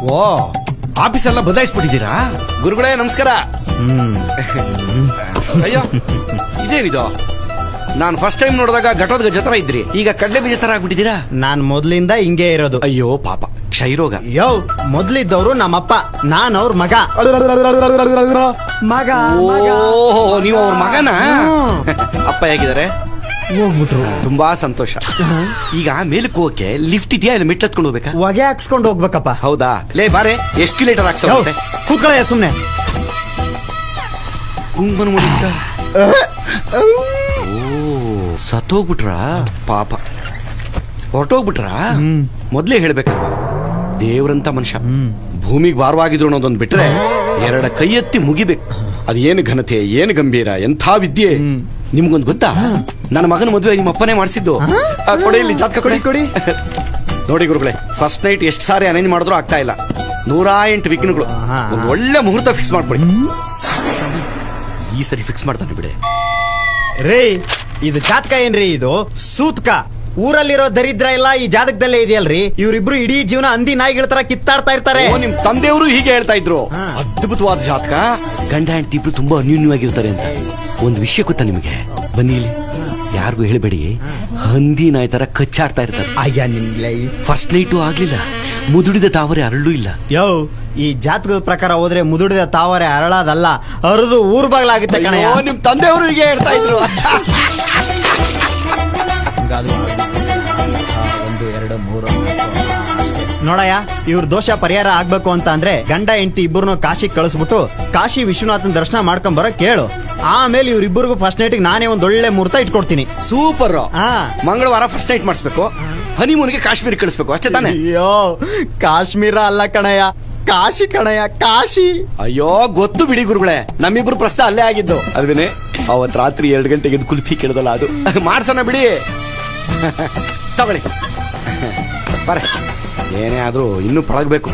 ಓ, office ಎಲ್ಲ ಬದಲಾಯಿಸ್ಬಿಟ್ಟಿದ್ದೀರಾ? ಗುರುಗಳೇ ನಮಸ್ಕಾರ. ಅಯ್ಯೋ ಇದೇನಿದು? ನಾನು ಫಸ್ಟ್ ಟೈಮ್ ನೋಡಿದಾಗ ಘಟೋದ್ ಗಜ ತರ ಇದ್ರಿ, ಈಗ ಕಡ್ಲೆ ಬೀಜ ತರ ಆಗ್ಬಿಟ್ಟಿದ್ದೀರಾ. ನಾನ್ ಮೊದ್ಲಿಂದ ಹಿಂಗೆ ಇರೋದು. ಅಯ್ಯೋ ಪಾಪ, ಕ್ಷಯರೋಗ. ಯೋ, ಮೊದ್ಲಿದ್ದವ್ರು ನಮ್ಮಪ್ಪ, ನಾನ್ ಅವ್ರ ಮಗ. ಮಗ ಓ, ನೀವು ಅವ್ರ ಮಗನ? ಅಪ್ಪ ಹೇಗಿದ್ದಾರೆ? ಹೋಗ್ಬಿಟ್ರು. ತುಂಬಾ ಸಂತೋಷ. ಈಗ ಮೇಲಕ್ಕೆ ಹೋಗಕ್ಕೆ ಲಿಫ್ಟ್ ಇದೆಯಾ ಇಲ್ಲ ಮೆಟ್ಲು ಹತ್ಕೊಂಡು ಹೋಗ್ಬೇಕಾ? ಹೊಗೆ ಹಾಕ್ಸ್ಕೊಂಡು ಹೋಗ್ಬೇಕಪ್ಪ. ಹೌದಾ? ಲೇ ಬಾರೆ, ಎಸ್ಕ್ಯುಲೇಟರ್ ಹಾಕ್ಸೋತ್ತೆ. ಕೂತ್ಕೊಳ್ಳಯ್ಯ ಸುಮ್ನೆ. ಕುಂಬನ ಮುಡಿತ. ಓ, ಸತ್ತೋಗ್ಬಿಟ್ರ ಪಾಪ, ಹೊರಟೋಗ್ಬಿಟ್ರ. ಮೊದ್ಲೇ ಹೇಳ್ಬೇಕಲ್ವಾ, ದೇವ್ರಂತ ಮನುಷ್ಯ ಭೂಮಿಗೆ ಭಾರವಾಗಿದ್ರು ಅನ್ನೋದೊಂದು ಬಿಟ್ರೆ ಎರಡ ಕೈ ಎತ್ತಿ ಮುಗಿಬೇಕು. ಅದೇನು ಘನತೆ, ಏನು ಗಂಭೀರ, ಎಂಥ ವಿದ್ಯೆ. ನಿಮ್ಗೊಂದು ಗೊತ್ತಾ, ನನ್ನ ಮಗನ ಮದುವೆ ನಿಮ್ಮ ಅಪ್ಪನೇ ಮಾಡಿಸಿದ್ದು. ಕೊಡಿ ಇಲ್ಲಿ ಜಾತಕ ಕೊಡಿ. ಕೊಡಿ. ನೋಡಿ ಗುರುಗಳೇ, ಫಸ್ಟ್ ನೈಟ್ ಎಷ್ಟು ಸಾರಿ ಅರೇಂಜ್ ಮಾಡಿದ್ರು ಆಗ್ತಾ ಇಲ್ಲ. 108 ವಿಘ್ನಗಳು. ಒಂದು ಒಳ್ಳೆ ಮುಹೂರ್ತ ಫಿಕ್ಸ್ ಮಾಡ್ಕೊಡಿ. ಈ ಸರಿ ಫಿಕ್ಸ್ ಮಾಡ್ತಾನೆ ಬಿಡಿ. ರೇ, ಇದು ಜಾತಕ ಏನ್ರಿ? ಇದು ಸೂತ್ಕ. ಊರಲ್ಲಿರೋ ದರಿದ್ರ ಎಲ್ಲ ಈ ಜಾತಕದಲ್ಲೇ ಇದೆಯಲ್ರಿ. ಇವ್ರಿಬ್ರು ಇಡೀ ಜೀವನ ಹಂದಿ ನಾಯಿಗಳ ತರ ಕಿತ್ತಾಡ್ತಾ ಇರ್ತಾರೆ. ನಿಮ್ ತಂದೆಯವರು ಹೀಗೆ ಹೇಳ್ತಾ ಇದ್ರು. ಅದ್ಭುತವಾದ ಜಾತಕ, ಗಂಡ ಹೆಂಡತಿ ಇಬ್ರು ತುಂಬಾ ಅನ್ಯೂನ್ಯವಾಗಿರ್ತಾರೆ ಅಂತ. ಒಂದು ವಿಷಯ ಗೊತ್ತಾ ನಿಮಗೆ? ಬನ್ನಿ ಇಲ್ಲಿ, ಯಾರಿಗೂ ಹೇಳಬೇಡಿ. ಹಂದಿ ನಾಯಿ ತರ ಕಚ್ಚಾಡ್ತಾ ಇರ್ತಾರೆ. ಫಸ್ಟ್ ನೈಟು ಆಗ್ಲಿಲ್ಲ, ಮುದುಡಿದ ತಾವರೆ ಅರಳು ಇಲ್ಲ. ಯೋ, ಈ ಜಾತಕದ ಪ್ರಕಾರ ಹೋದ್ರೆ ಮುದುಡಿದ ತಾವರೆ ಅರಳೋದಲ್ಲ, ಅರದು ಊರ್ ಬಾಗ್ಲಾಗುತ್ತೆ ಕಣ. ನಿಮ್ ತಂದೆಯವರು ಹೀಗೆ ಹೇಳ್ತಾ ಇದ್ರು. 1 2 3 ನೋಡಯ್ಯ, ಇವ್ರ ದೋಷ ಪರಿಹಾರ ಆಗ್ಬೇಕು ಅಂತ ಅಂದ್ರೆ ಗಂಡ ಹೆಂಡತಿ ಇಬ್ಬರನ್ನು ಕಾಶಿ ಕಳಿಸ್ಬಿಟ್ಟು ಕಾಶಿ ವಿಶ್ವನಾಥನ್ ದರ್ಶನ ಮಾಡ್ಕೊಂಡ್ ಬರೋ ಕೇಳು. ಆಮೇಲೆ ಇವ್ರಿಬ್ಬರಿಗೂ ಫಸ್ಟ್ ನೈಟ್ ನಾನೇ ಒಂದ್ ಒಳ್ಳೆ ಮುಹೂರ್ತ ಇಟ್ಕೊಡ್ತೀನಿ. ಸೂಪರ್. ಮಂಗಳವಾರ ಫಸ್ಟ್ ನೈಟ್ ಮಾಡಿಸ್ಬೇಕು, ಹನಿಮೂನ್ಗೆ ಕಾಶ್ಮೀರ ಕಳಿಸ್ಬೇಕು, ಅಷ್ಟೇ ತಾನೆ? ಅಯ್ಯೋ, ಕಾಶ್ಮೀರ ಅಲ್ಲ ಕಣಯ್ಯ, ಕಾಶಿ ಕಣಯ್ಯ, ಕಾಶಿ. ಅಯ್ಯೋ ಗೊತ್ತು ಬಿಡಿ ಗುರುಗಳೇ, ನಮ್ಮಿಬ್ರು ಪ್ರಶ್ನೆ ಅಲ್ಲೇ ಆಗಿದ್ದು ಅಲ್ವೇನೆ. ಅವತ್ ರಾತ್ರಿ 2 ಗಂಟೆಗೆ ಕುಲ್ಫಿ ಕೇಳದಲ್ಲ, ಅದು ಮಾಡ್ಸೋಣ ಬಿಡಿ. ತಗೊಳ್ಳಿ, ಬರ. ಏನೇ ಆದ್ರೂ ಇನ್ನೂ ಪಳಗ್ಬೇಕು.